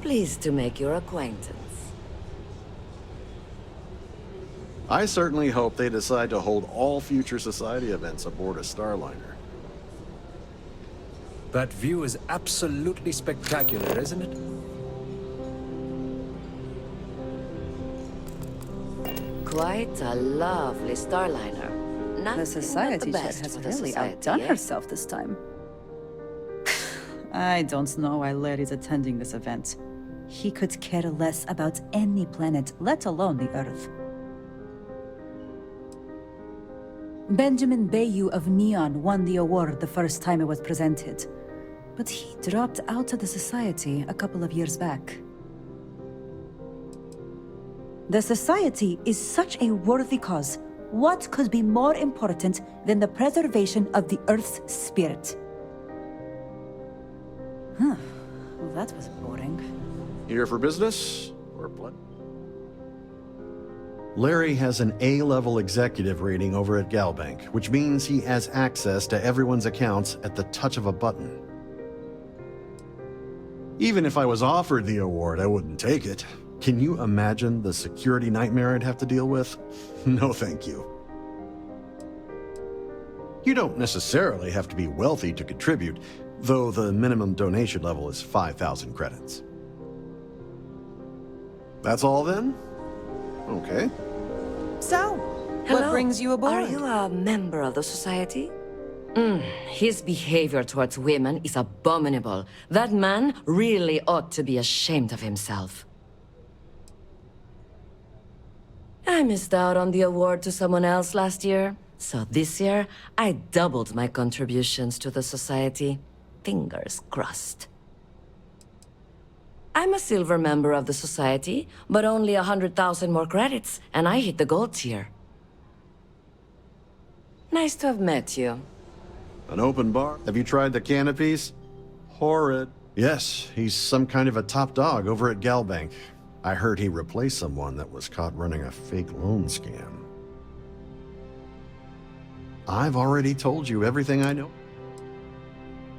Pleased to make your acquaintance. I certainly hope they decide to hold all future society events aboard a Starliner. That view is absolutely spectacular, isn't it? Quite a lovely Starliner. Nothing The society but the chair best has for the really society, outdone eh? herself this time. I don't know why Larry's attending this event. He could care less about any planet, let alone the Earth. Benjamin Bayou of Neon won the award the first time it was presented, but he dropped out of the society a couple of years back. The society is such a worthy cause. What could be more important than the preservation of the Earth's spirit? Huh. Well, that was boring. Here for business or what? Larry has an A-level executive rating over at Galbank, which means he has access to everyone's accounts at the touch of a button. Even if I was offered the award, I wouldn't take it. Can you imagine the security nightmare I'd have to deal with? No, thank you. You don't necessarily have to be wealthy to contribute, though the minimum donation level is 5,000 credits. That's all then? Okay. So, Hello. what brings you aboard? Are you a member of the society? His behavior towards women is abominable. That man really ought to be ashamed of himself. I missed out on the award to someone else last year, so this year I doubled my contributions to the society. Fingers crossed. I'm a silver member of the society, but only 100,000 more credits, and I hit the gold tier. Nice to have met you. An open bar? Have you tried the canopies? Horrid. Yes, he's some kind of a top dog over at Galbank. I heard he replaced someone that was caught running a fake loan scam. I've already told you everything I know.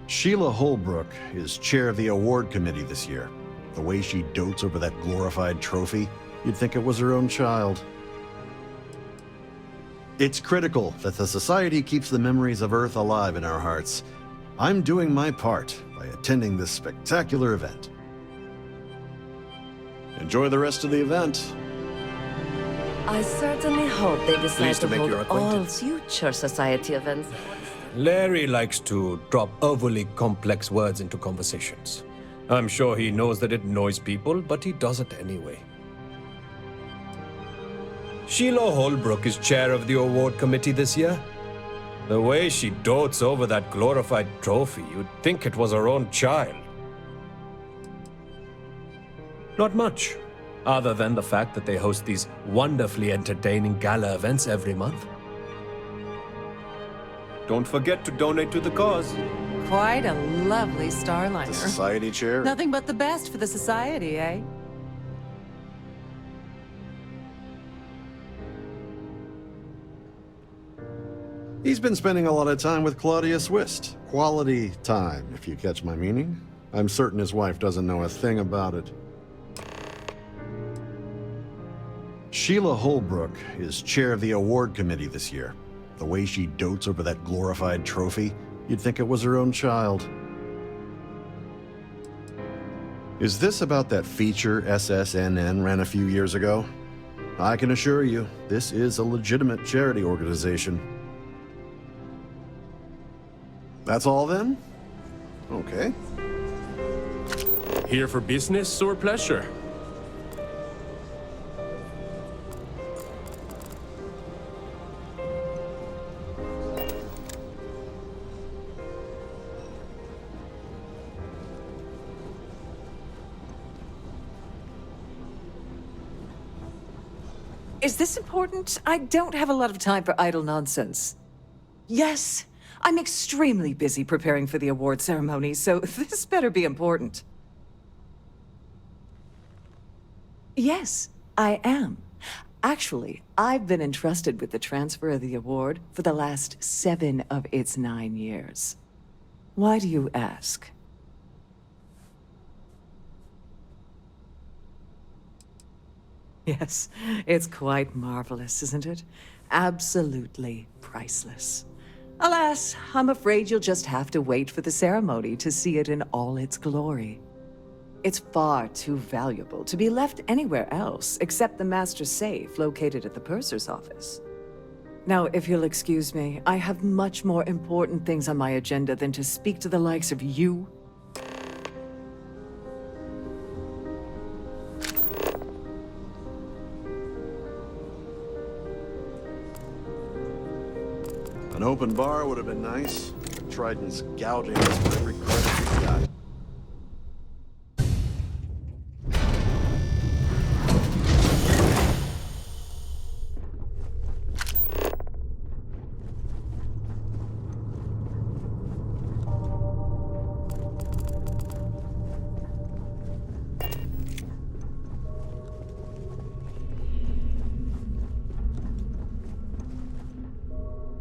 Sheila Holbrook is chair of the award committee this year. The way she dotes over that glorified trophy, you'd think it was her own child. It's critical that the society keeps the memories of Earth alive in our hearts. I'm doing my part by attending this spectacular event. Enjoy the rest of the event. I certainly hope they decide Pleased to to make hold your all acquaintance. future society events. Larry likes to drop overly complex words into conversations. I'm sure he knows that it annoys people, but he does it anyway. Sheila Holbrook is chair of the award committee this year. The way she dotes over that glorified trophy, you'd think it was her own child. Not much, other than the fact that they host these wonderfully entertaining gala events every month. Don't forget to donate to the cause. Quite a lovely The Starliner. society chair? Nothing but the best for the society, eh? He's been spending a lot of time with Claudia Swist. Quality time, if you catch my meaning. I'm certain his wife doesn't know a thing about it. Sheila Holbrook is chair of the award committee this year. The way she dotes over that glorified trophy, you'd think it was her own child. Is this about that feature SSNN ran a few years ago? I can assure you, this is a legitimate charity organization. That's all then? Okay. Here for business or pleasure? Is this important? I don't have a lot of time for idle nonsense. Yes, I'm extremely busy preparing for the award ceremony, so this better be important. Yes, I am. Actually, I've been entrusted with the transfer of the award for the last 7 of its 9 years. Why do you ask? Yes, it's quite marvelous, isn't it? Absolutely priceless. Alas, I'm afraid you'll just have to wait for the ceremony to see it in all its glory. It's far too valuable to be left anywhere else except the master safe located at the purser's office. Now, if you'll excuse me, I have much more important things on my agenda than to speak to the likes of you. An open bar would have been nice. Trident's gouging us for every credit we've got.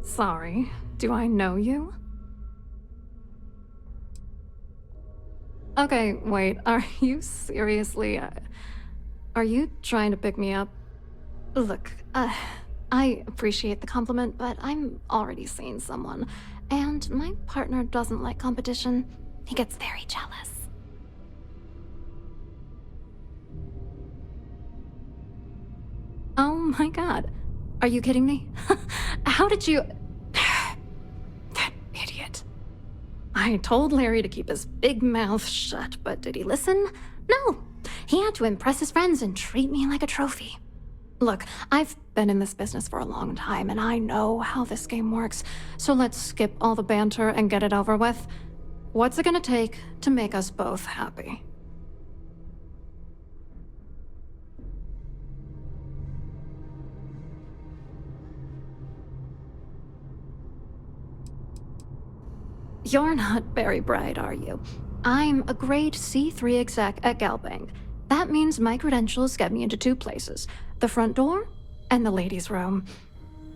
Sorry, do I know you? Okay, wait, are you seriously... are you trying to pick me up? Look, I appreciate the compliment, but I'm already seeing someone, and my partner doesn't like competition. He gets very jealous. Oh my god. Are you kidding me? How did you... That idiot. I told Larry to keep his big mouth shut, but did he listen? No. He had to impress his friends and treat me like a trophy. Look, I've been in this business for a long time, and I know how this game works, so let's skip all the banter and get it over with. What's it gonna take to make us both happy? You're not very bright, are you? I'm a grade C3 exec at Galbank. That means my credentials get me into two places, the front door and the ladies' room.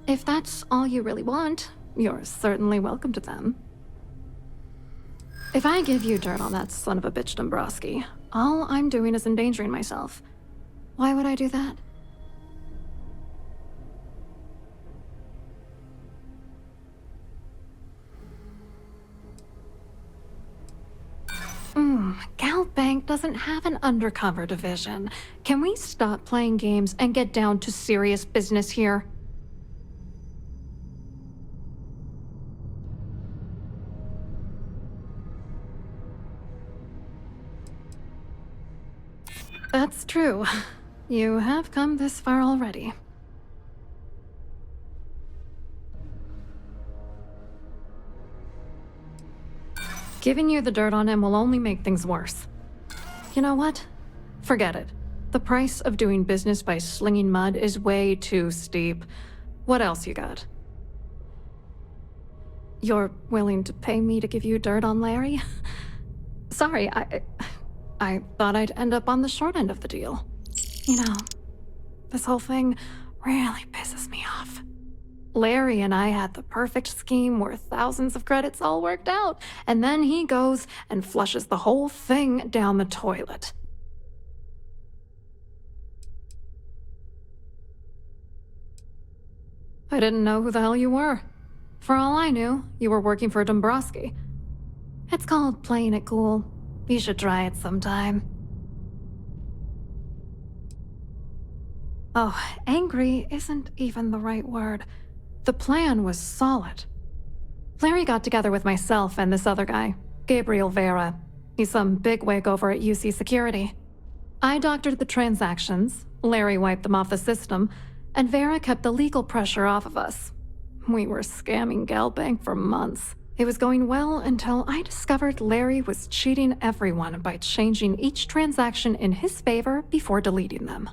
If that's all you really want, you're certainly welcome to them. If I give you dirt on that son of a bitch Dombrowski, all I'm doing is endangering myself. Why would I do that? Galbank doesn't have an undercover division. Can we stop playing games and get down to serious business here? That's true. You have come this far already. Giving you the dirt on him will only make things worse. You know what? Forget it. The price of doing business by slinging mud is way too steep. What else you got? You're willing to pay me to give you dirt on Larry? Sorry, I thought I'd end up on the short end of the deal. You know, this whole thing really pisses me off. Larry and I had the perfect scheme where thousands of credits all worked out, and then he goes and flushes the whole thing down the toilet. I didn't know who the hell you were. For all I knew, you were working for Dombrowski. It's called playing it cool. You should try it sometime. Oh, angry isn't even the right word. The plan was solid. Larry got together with myself and this other guy, Gabriel Vera. He's some bigwig over at UC Security. I doctored the transactions, Larry wiped them off the system, and Vera kept the legal pressure off of us. We were scamming Galbank for months. It was going well until I discovered Larry was cheating everyone by changing each transaction in his favor before deleting them.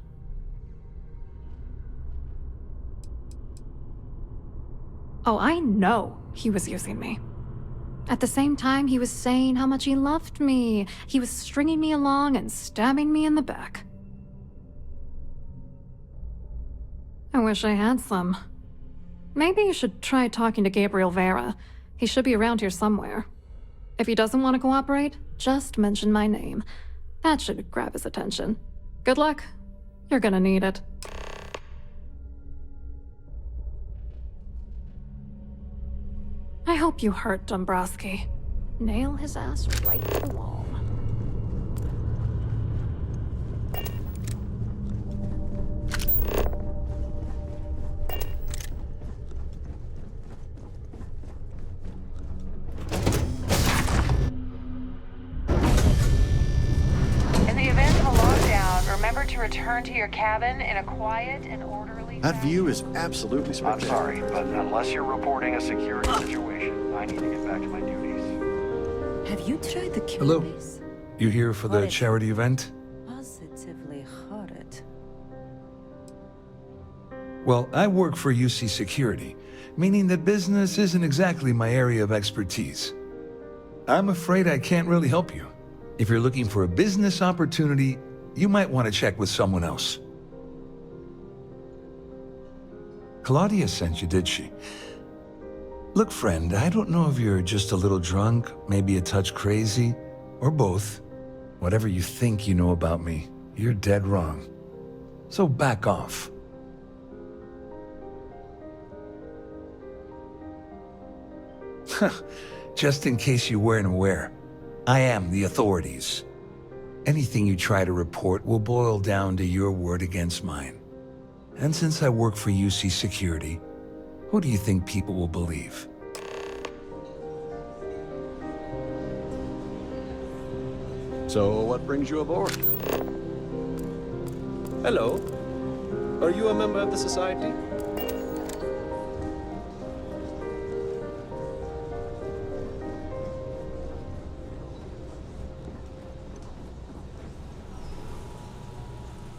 Oh, I know he was using me. At the same time, he was saying how much he loved me. He was stringing me along and stabbing me in the back. I wish I had some. Maybe you should try talking to Gabriel Vera. He should be around here somewhere. If he doesn't want to cooperate, just mention my name. That should grab his attention. Good luck. You're gonna need it. I hope you hurt Dombrowski. Nail his ass right to the wall. In the event of a lockdown, remember to return to your cabin in a quiet and orderly That fashion. view is absolutely I'm spectacular. sorry, but unless you're reporting a security situation, I need to get back to my duties. Have you tried the Hello. Cubase? You here for the Horrid. charity event? Positively horrid. Well, I work for UC Security, meaning that business isn't exactly my area of expertise. I'm afraid I can't really help you. If you're looking for a business opportunity, you might want to check with someone else. Claudia sent you, did she? Look, friend, I don't know if you're just a little drunk, maybe a touch crazy, or both. Whatever you think you know about me, you're dead wrong. So back off. Just in case you weren't aware, I am the authorities. Anything you try to report will boil down to your word against mine. And since I work for UC Security, who do you think people will believe? So, what brings you aboard? Hello. Are you a member of the society?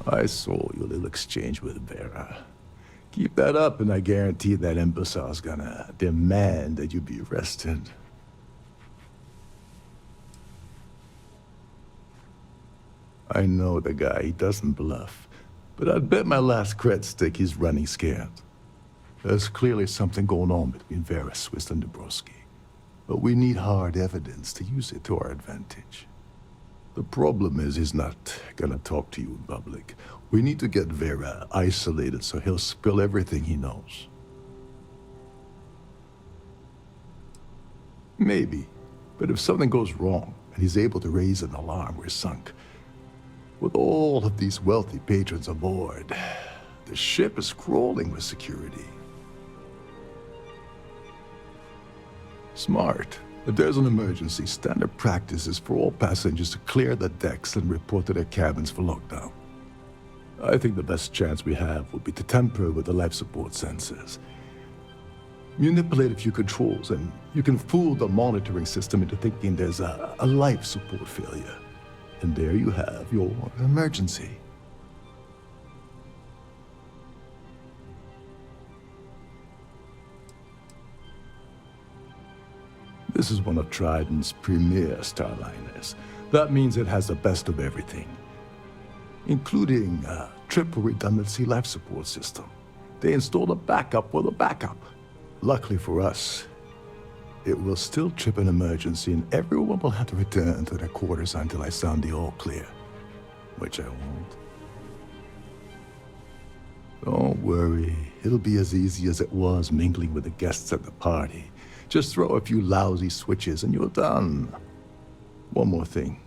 I saw your little exchange with Vera. Keep that up, and I guarantee that imbecile's gonna demand that you be arrested. I know the guy, he doesn't bluff. But I'd bet my last cred stick he's running scared. There's clearly something going on between Vera Swiss and Dabrowski. But we need hard evidence to use it to our advantage. The problem is he's not gonna talk to you in public. We need to get Vera isolated so he'll spill everything he knows. Maybe, but if something goes wrong and he's able to raise an alarm, we're sunk. With all of these wealthy patrons aboard, the ship is crawling with security. Smart. If there's an emergency, standard practice is for all passengers to clear the decks and report to their cabins for lockdown. I think the best chance we have would be to tamper with the life support sensors. Manipulate a few controls, and you can fool the monitoring system into thinking there's a life support failure. And there you have your emergency. This is one of Trident's premier starliners. That means it has the best of everything, including a triple redundancy life support system. They installed a backup for the backup. Luckily for us, it will still trip an emergency and everyone will have to return to their quarters until I sound the all clear, which I won't. Don't worry, it'll be as easy as it was mingling with the guests at the party. Just throw a few lousy switches and you're done. One more thing.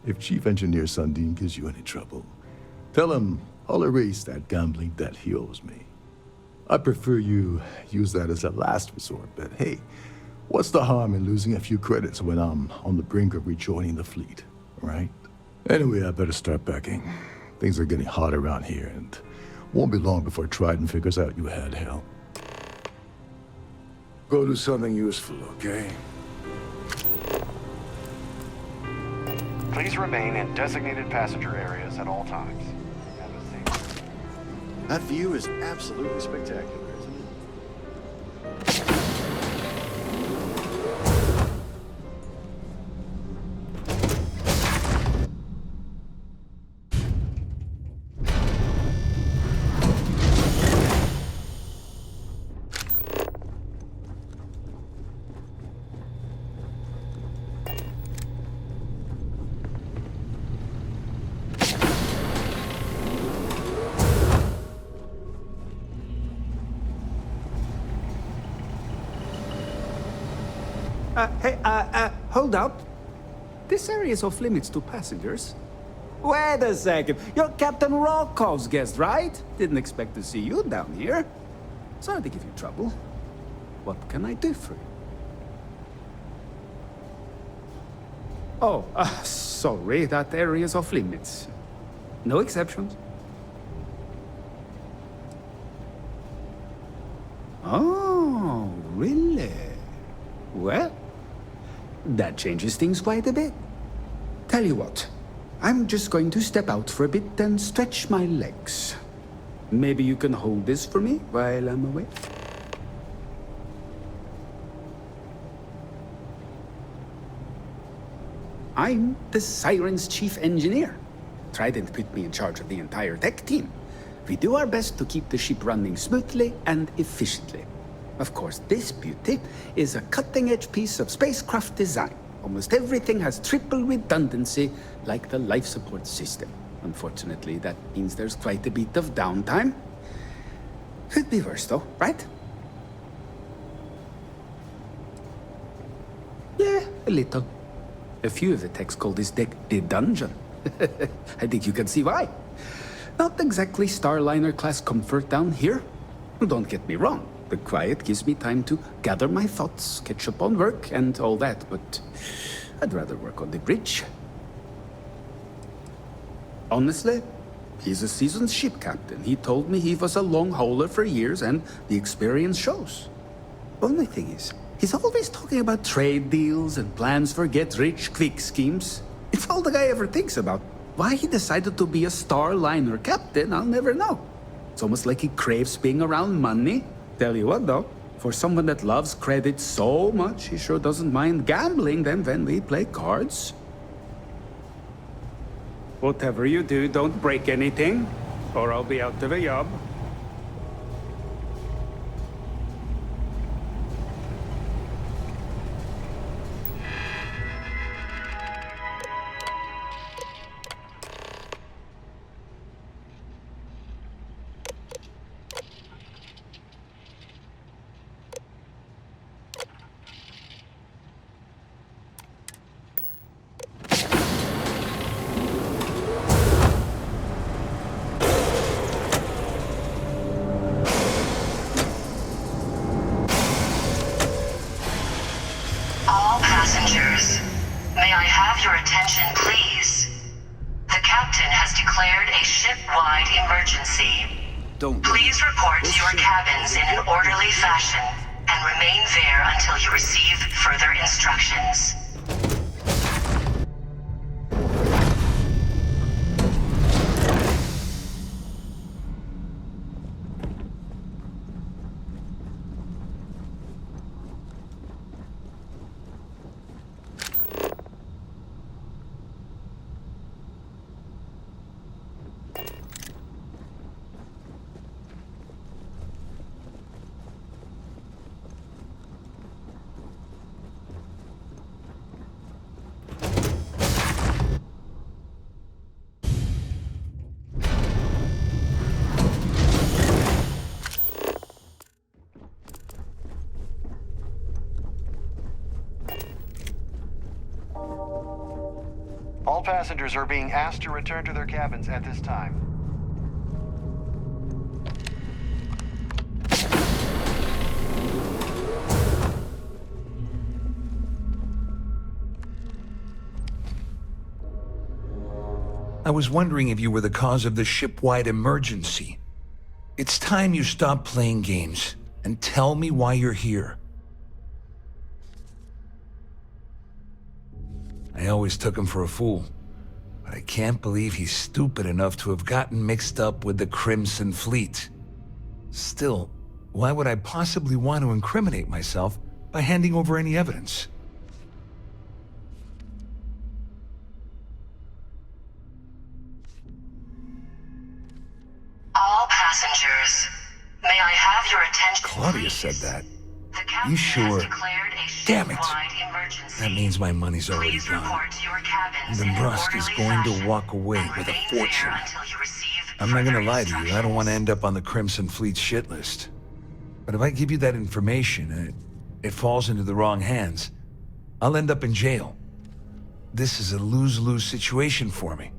If Chief Engineer Sundin gives you any trouble, tell him I'll erase that gambling debt he owes me. I prefer you use that as a last resort, but hey, what's the harm in losing a few credits when I'm on the brink of rejoining the fleet, right? Anyway, I better start packing. Things are getting hot around here, and won't be long before Trident figures out you had help. Go do something useful, okay? Please remain in designated passenger areas at all times. Have a safe. That view is absolutely spectacular, isn't it? Hold up. This area is off limits to passengers. Wait a second. You're Captain Rocko's guest, right? Didn't expect to see you down here. Sorry to give you trouble. What can I do for you? Oh, sorry. That area is off limits. No exceptions. Oh, really? Well, that changes things quite a bit. Tell you what, I'm just going to step out for a bit and stretch my legs. Maybe you can hold this for me while I'm away? I'm the Siren's chief engineer. Trident put me in charge of the entire tech team. We do our best to keep the ship running smoothly and efficiently. Of course, this beauty is a cutting-edge piece of spacecraft design. Almost everything has triple redundancy, like the life support system. Unfortunately, that means there's quite a bit of downtime. Could be worse, though, right? Yeah, a little. A few of the techs call this deck the dungeon. I think you can see why. Not exactly Starliner-class comfort down here. Don't get me wrong. The quiet gives me time to gather my thoughts, catch up on work, and all that, but I'd rather work on the bridge. Honestly, he's a seasoned ship captain. He told me he was a long hauler for years, and the experience shows. Only thing is, he's always talking about trade deals and plans for get-rich-quick schemes. It's all the guy ever thinks about. Why he decided to be a Starliner captain, I'll never know. It's almost like he craves being around money. Tell you what, though, for someone that loves credit so much, he sure doesn't mind gambling them when we play cards. Whatever you do, don't break anything, or I'll be out of a job. Passengers, may I have your attention, please? The captain has declared a ship-wide emergency. Please report to your cabins in an orderly fashion and remain there until you receive further instructions. All passengers are being asked to return to their cabins at this time. I was wondering if you were the cause of the ship-wide emergency. It's time you stop playing games and tell me why you're here. I always took him for a fool, but I can't believe he's stupid enough to have gotten mixed up with the Crimson Fleet. Still, why would I possibly want to incriminate myself by handing over any evidence? All passengers, may I have your attention, Claudia said that. You sure? Damn it! That means my money's already gone. Dombrowski's going to walk away with a fortune. I'm not gonna lie to you, I don't want to end up on the Crimson Fleet's shit list. But if I give you that information and it falls into the wrong hands, I'll end up in jail. This is a lose-lose situation for me.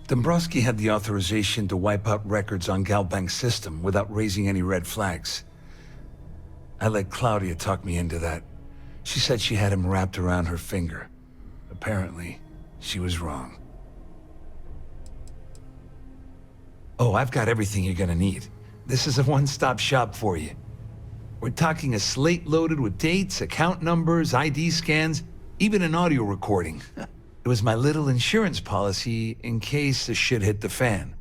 Dombrowski had the authorization to wipe out records on Galbank's system without raising any red flags. I let Claudia talk me into that. She said she had him wrapped around her finger. Apparently, she was wrong. Oh, I've got everything you're gonna need. This is a one-stop shop for you. We're talking a slate loaded with dates, account numbers, ID scans, even an audio recording. It was my little insurance policy in case the shit hit the fan.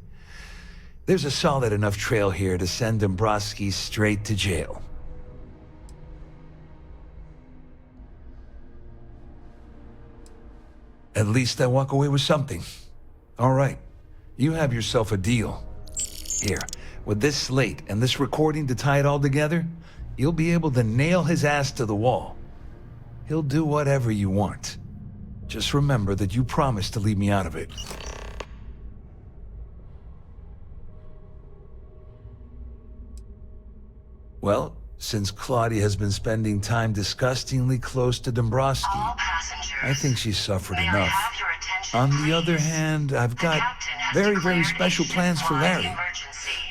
There's a solid enough trail here to send Dombrowski straight to jail. At least I walk away with something. All right, you have yourself a deal. Here, with this slate and this recording to tie it all together, you'll be able to nail his ass to the wall. He'll do whatever you want. Just remember that you promised to leave me out of it. Well, since Claudia has been spending time disgustingly close to Dombrowski, I think she's suffered enough. On the other hand, I've got very special plans for Larry.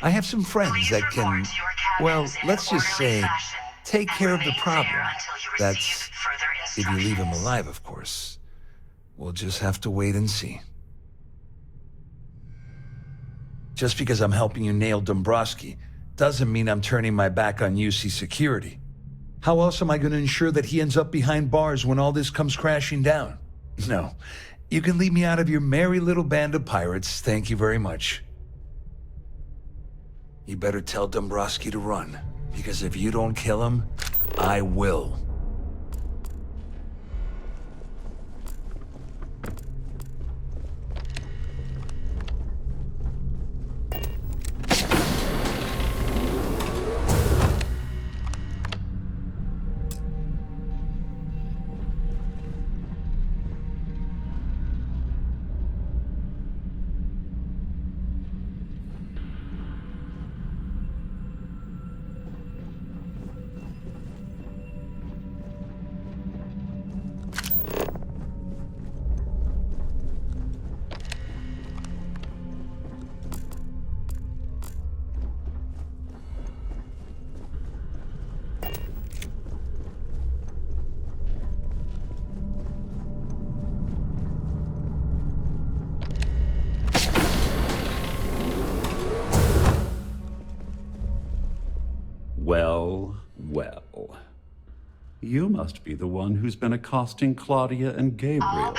I have some friends that can, well, let's just say, take care of the problem. That's if you leave him alive, of course. We'll just have to wait and see. Just because I'm helping you nail Dombrowski doesn't mean I'm turning my back on UC security. How else am I going to ensure that he ends up behind bars when all this comes crashing down? No, you can leave me out of your merry little band of pirates, thank you very much. You better tell Dombrowski to run, because if you don't kill him, I will. Well, well. You must be the one who's been accosting Claudia and Gabriel.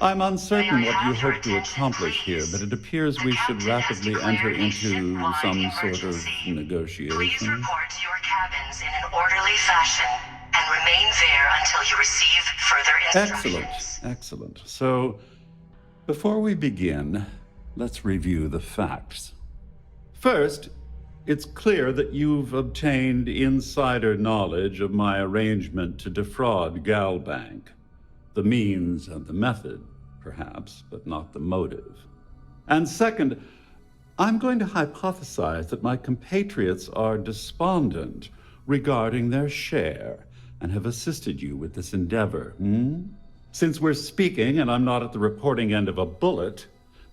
I'm uncertain what you hope to accomplish here, but it appears we should rapidly enter into some sort of negotiation. Please report to your cabins in an orderly fashion and remain there until you receive further instructions. Excellent. So, before we begin, let's review the facts. First, it's clear that you've obtained insider knowledge of my arrangement to defraud Galbank. The means and the method, perhaps, but not the motive. And second, I'm going to hypothesize that my compatriots are despondent regarding their share and have assisted you with this endeavor. Since we're speaking and I'm not at the reporting end of a bullet,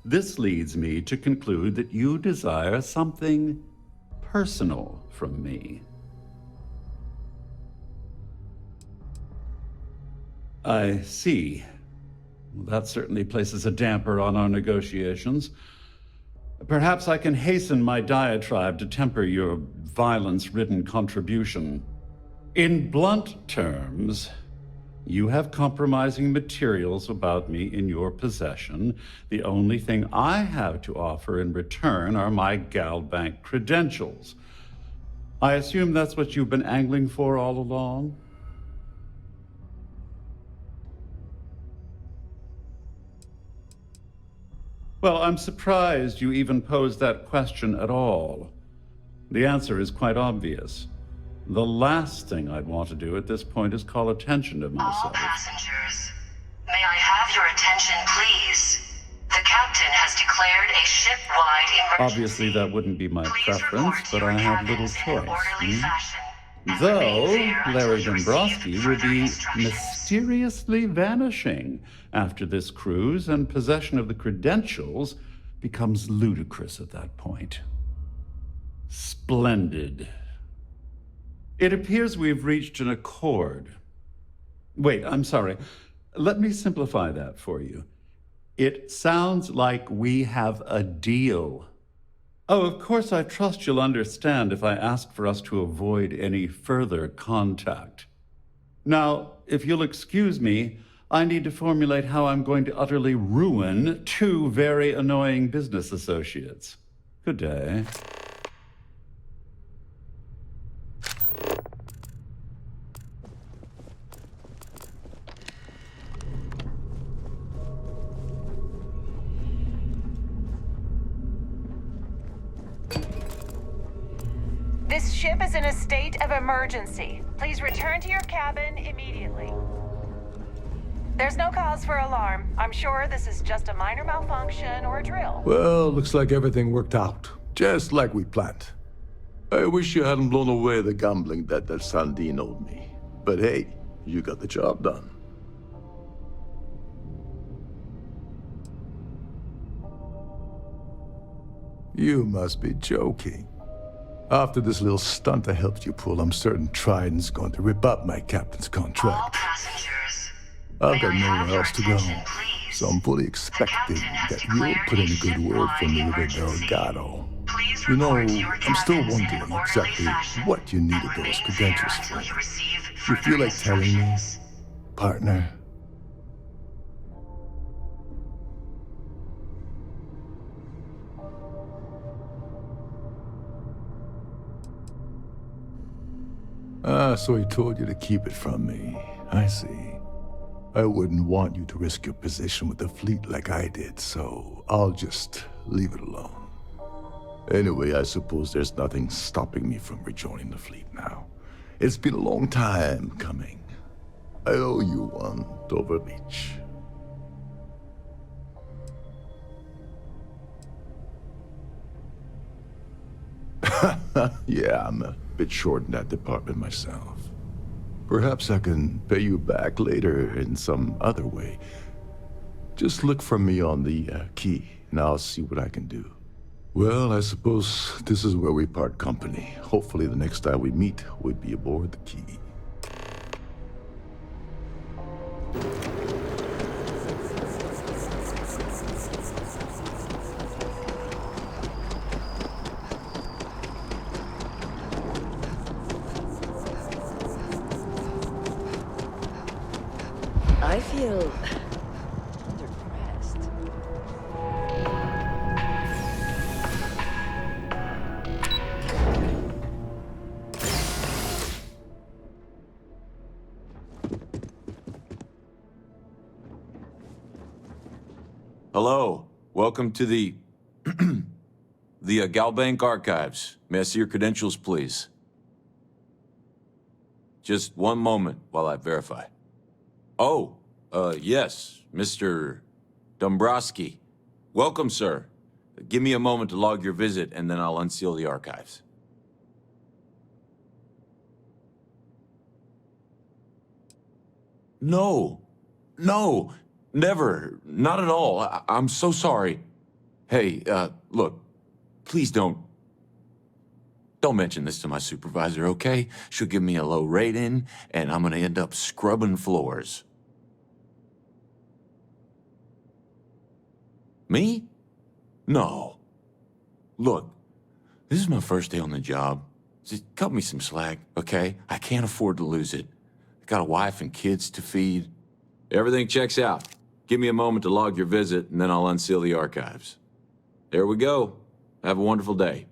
this leads me to conclude that you desire something personal from me. I see. Well, that certainly places a damper on our negotiations. Perhaps I can hasten my diatribe to temper your violence-ridden contribution. In blunt terms, you have compromising materials about me in your possession. The only thing I have to offer in return are my Galbank credentials. I assume that's what you've been angling for all along? Well, I'm surprised you even posed that question at all. The answer is quite obvious. The last thing I'd want to do at this point is call attention to myself. All passengers, may I have your attention, please? The captain has declared a ship-wide emergency. Obviously, that wouldn't be my preference, but I have little choice. Fashion. Though Larry Dombrowski will be mysteriously vanishing after this cruise, and possession of the credentials becomes ludicrous at that point. Splendid. It appears we've reached an accord. Wait, I'm sorry. Let me simplify that for you. It sounds like we have a deal. Oh, of course, I trust you'll understand if I ask for us to avoid any further contact. Now, if you'll excuse me, I need to formulate how I'm going to utterly ruin two very annoying business associates. Good day. This ship is in a state of emergency. Please return to your cabin immediately. There's no cause for alarm. I'm sure this is just a minor malfunction or a drill. Well, looks like everything worked out, just like we planned. I wish you hadn't blown away the gambling debt that Sandine owed me. But hey, you got the job done. You must be joking. After this little stunt I helped you pull, I'm certain Trident's going to rip up my captain's contract. I've got nowhere else to go, so I'm fully expecting that you'll put in a good word for me with Delgado. You know, I'm still wondering exactly what you needed those credentials for. You feel like telling me, partner? Ah, so he told you to keep it from me. I see. I wouldn't want you to risk your position with the fleet like I did, so I'll just leave it alone. Anyway, I suppose there's nothing stopping me from rejoining the fleet now. It's been a long time coming. I owe you one, Dover Beach. Yeah, I'm a bit short in that department myself. Perhaps I can pay you back later in some other way. Just look for me on the key, and I'll see what I can do. Well, I suppose this is where we part company. Hopefully the next time we meet, we'll be aboard the key. I feel underpressed. Hello. Welcome to the Galbank Archives. May I see your credentials, please? Just one moment while I verify. Oh, yes, Mr. Dombrowski. Welcome, sir. Give me a moment to log your visit, and then I'll unseal the archives. No, never, not at all. I'm so sorry. Hey, look, please don't mention this to my supervisor, okay? She'll give me a low rating, and I'm gonna end up scrubbing floors. Me? No. Look, this is my first day on the job. Just cut me some slack, okay? I can't afford to lose it. I got a wife and kids to feed. Everything checks out. Give me a moment to log your visit, and then I'll unseal the archives. There we go. Have a wonderful day.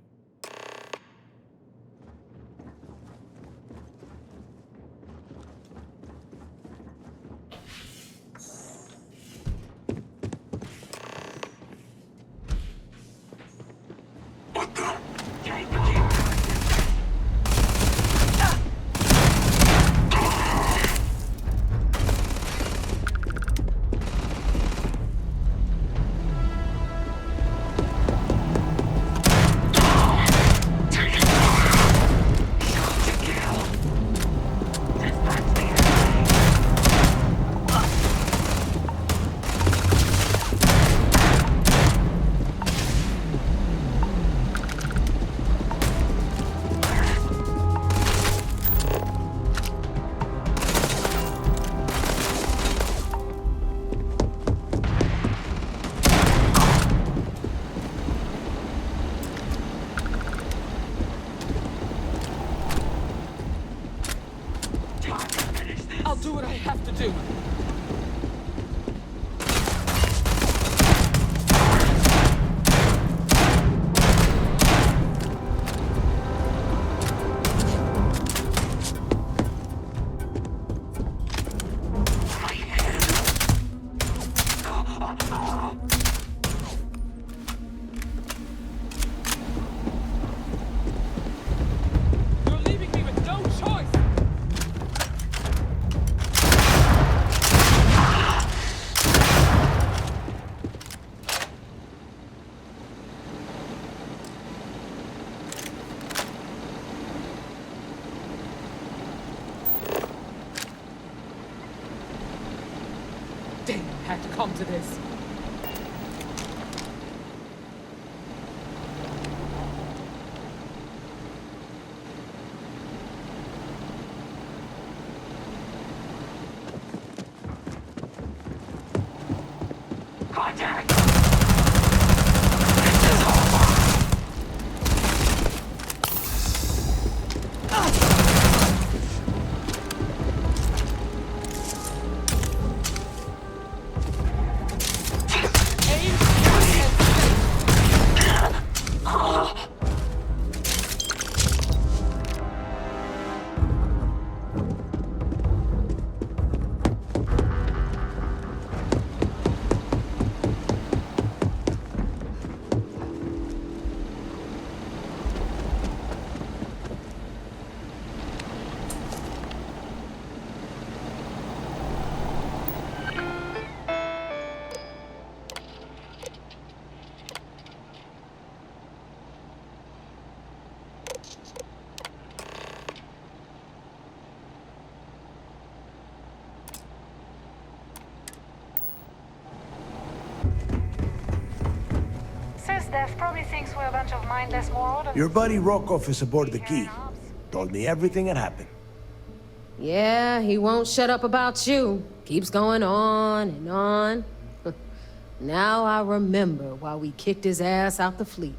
have to do. Damn, had to come to this. God damn it. Steph probably thinks we're a bunch of mindless morons. Your buddy Rokov is aboard the Key. Told me everything that happened. Yeah, he won't shut up about you. Keeps going on and on. Now I remember why we kicked his ass out the fleet.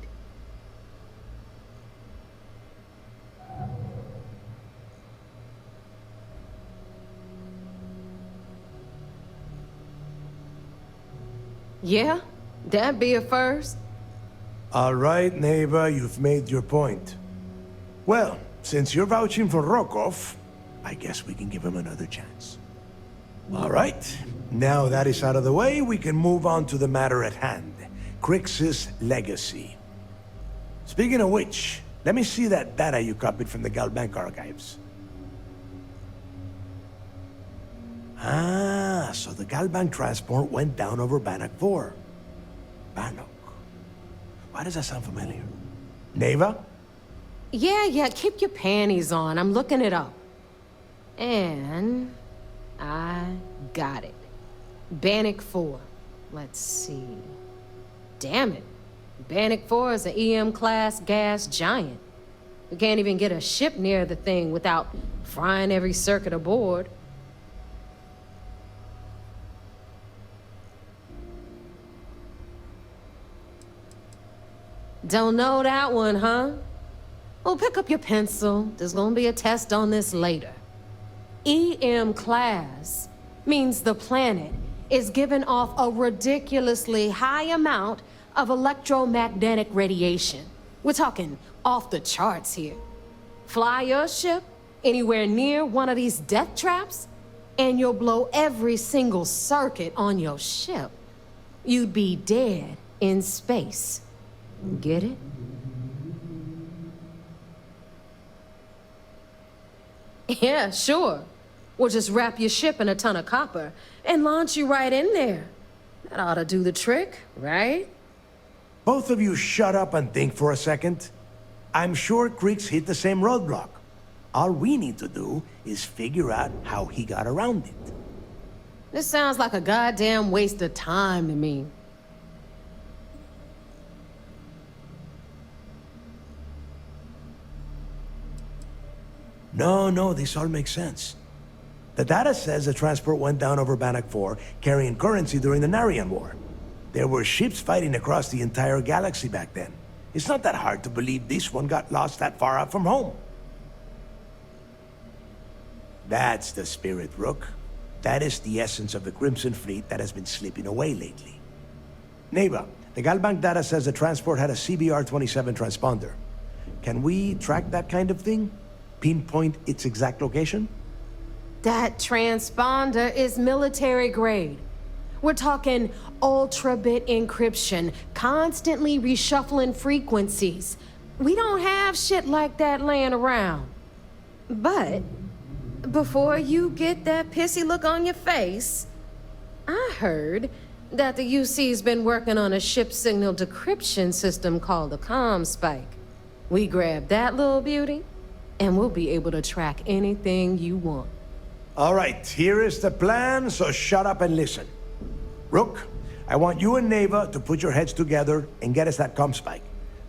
Yeah, that'd be a first. All right, Neva, you've made your point. Well, since you're vouching for Rokov, I guess we can give him another chance. All right, now that is out of the way, we can move on to the matter at hand. Crix's legacy. Speaking of which, let me see that data you copied from the Galbank archives. Ah, so the Galbank transport went down over Bannock 4. Bannock. Why does that sound familiar? Neva? Yeah, keep your panties on. I'm looking it up. And I got it. Bannock 4. Let's see. Damn it. Bannock 4 is an EM-class gas giant. We can't even get a ship near the thing without frying every circuit aboard. Don't know that one, huh? Well, pick up your pencil. There's gonna be a test on this later. EM class means the planet is giving off a ridiculously high amount of electromagnetic radiation. We're talking off the charts here. Fly your ship anywhere near one of these death traps, and you'll blow every single circuit on your ship. You'd be dead in space. Get it? Yeah, sure. We'll just wrap your ship in a ton of copper and launch you right in there. That ought to do the trick, right? Both of you shut up and think for a second. I'm sure Crix hit the same roadblock. All we need to do is figure out how he got around it. This sounds like a goddamn waste of time to me. No, this all makes sense. The data says the transport went down over Bannock 4, carrying currency during the Narian War. There were ships fighting across the entire galaxy back then. It's not that hard to believe this one got lost that far out from home. That's the spirit, Rook. That is the essence of the Crimson Fleet that has been slipping away lately. Neighbor, the Galbank data says the transport had a CBR-27 transponder. Can we track that kind of thing? Pinpoint its exact location? That transponder is military grade. We're talking ultra-bit encryption, constantly reshuffling frequencies. We don't have shit like that laying around. But before you get that pissy look on your face, I heard that the UC's been working on a ship signal decryption system called the ComSpike. We grab that little beauty, and we'll be able to track anything you want. All right, here is the plan, so shut up and listen. Rook, I want you and Neva to put your heads together and get us that ComSpike.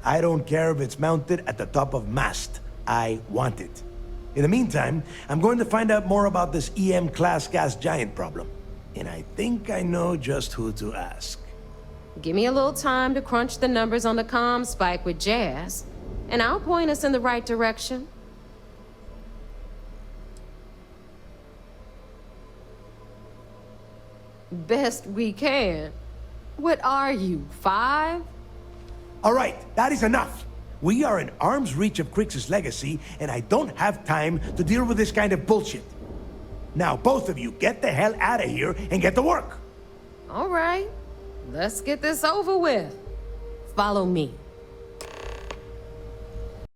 I don't care if it's mounted at the top of mast. I want it. In the meantime, I'm going to find out more about this EM-class gas giant problem. And I think I know just who to ask. Give me a little time to crunch the numbers on the ComSpike with Jazz, and I'll point us in the right direction. Best we can. What are you, 5? All right, that is enough. We are in arm's reach of Crix's legacy, and I don't have time to deal with this kind of bullshit. Now, both of you, get the hell out of here and get to work. All right, let's get this over with. Follow me.